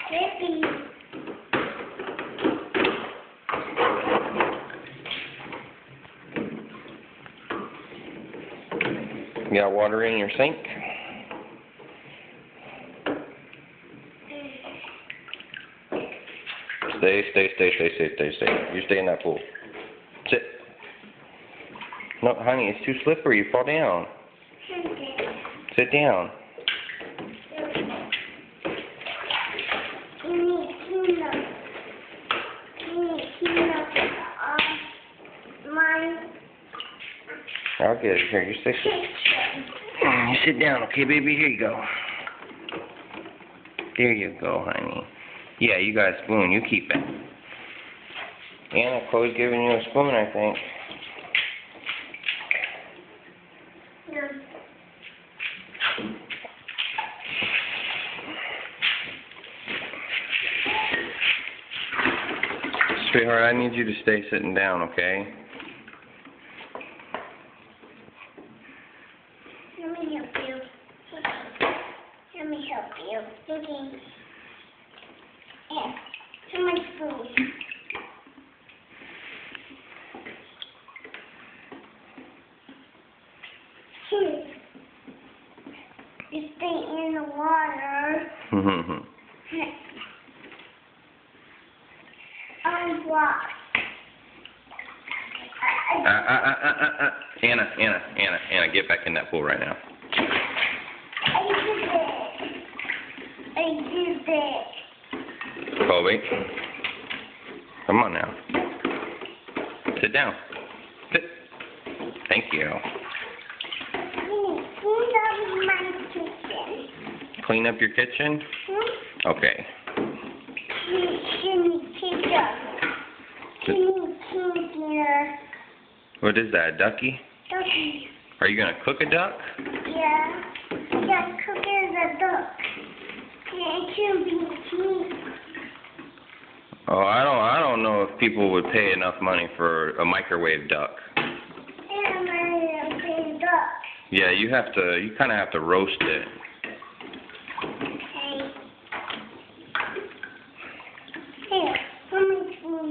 Baby. You got water in your sink? Stay. You stay in that pool. Sit. No, honey, it's too slippery. You fall down. Sit down. I'll get it. Here, you sit. You sit down, okay, baby? Here you go. There you go, honey. Yeah, you got a spoon. You keep it. Anna, Chloe's giving you a spoon, I think. Sweetheart, I need you to stay sitting down, okay? Let me help you. Let me help you. Okay. Yeah. Here's my spoon. You stay in the water. Unblock. Anna, get back in that pool right now. I did it. Colby, come on now. Sit down. Sit. Thank you. Clean up my kitchen. Clean up your kitchen? Okay. What is that, a ducky? Ducky. Are you going to cook a duck? Yeah. Yeah, cooking the duck. It should be cheap. Oh, I don't know if people would pay enough money for a microwave duck. And a big duck. Yeah, you kind of have to roast it. Okay. Here, let me spoon.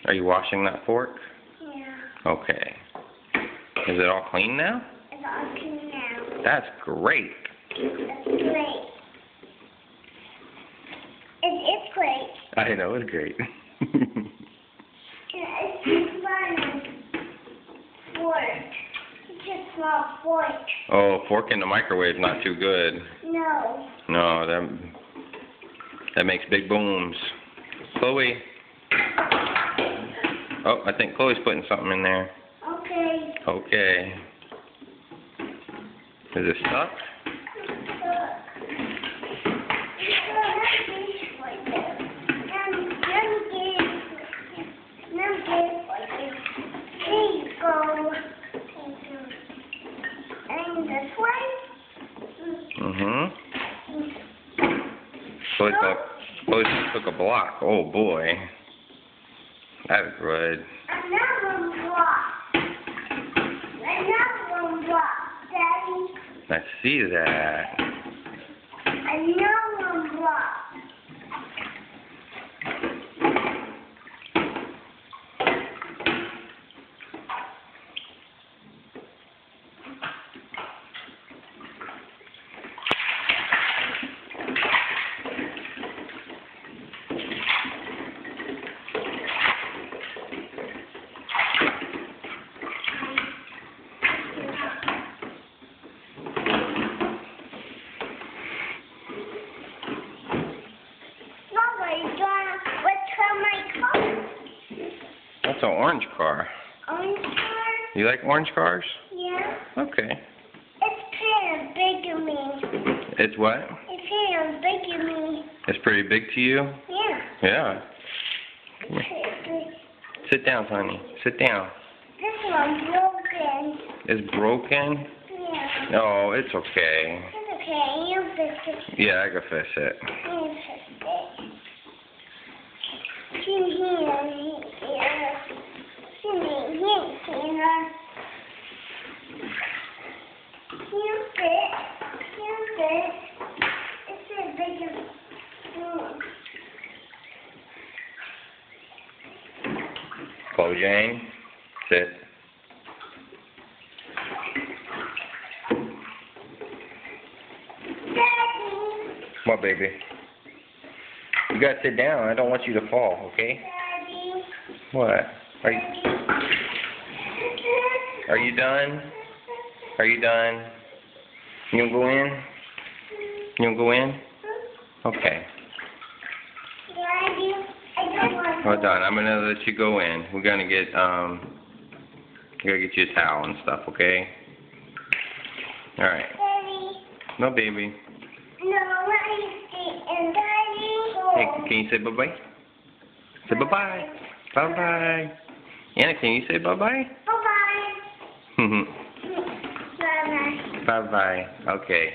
Are you washing that fork? Yeah. Okay. Is it all clean now? It's all clean now. That's great. That's great. It's great. I know, it's great. It's just one fork. It's a small fork. Oh, fork in the microwave not too good. No. No, that makes big booms. Chloe. Oh, I think Chloe's putting something in there. Okay. Okay. Is it stuck? Chloe took a block. Oh boy. That's good. Another block. Another block, Daddy. Let's see that. Another block. That's an orange car. Orange car? You like orange cars? Yeah. Okay. It's kind of big to me. It's what? It's kind of big to me. It's pretty big to you? Yeah. Yeah. It's kind of big. Sit down, honey. Sit down. This one's broken. It's broken? Yeah. No, it's okay. It's okay. You fix it. Yeah, I can fix it. You fix it. Here. You fit. Bojang. Sit. Daddy. What, baby? You gotta sit down. I don't want you to fall, okay? Daddy. What? Are you done? Are you done? You gonna go in? You gonna go in? Okay. Daddy. I don't want Hold on. I'm gonna let you go in. We're gonna get we gotta get you a towel and stuff, okay? All right. Daddy. No, baby. No, and Daddy. Hey, can you say bye-bye? Say bye-bye. Bye-bye. Anna, can you say bye-bye? Bye-bye. Bye-bye. Bye-bye. Okay.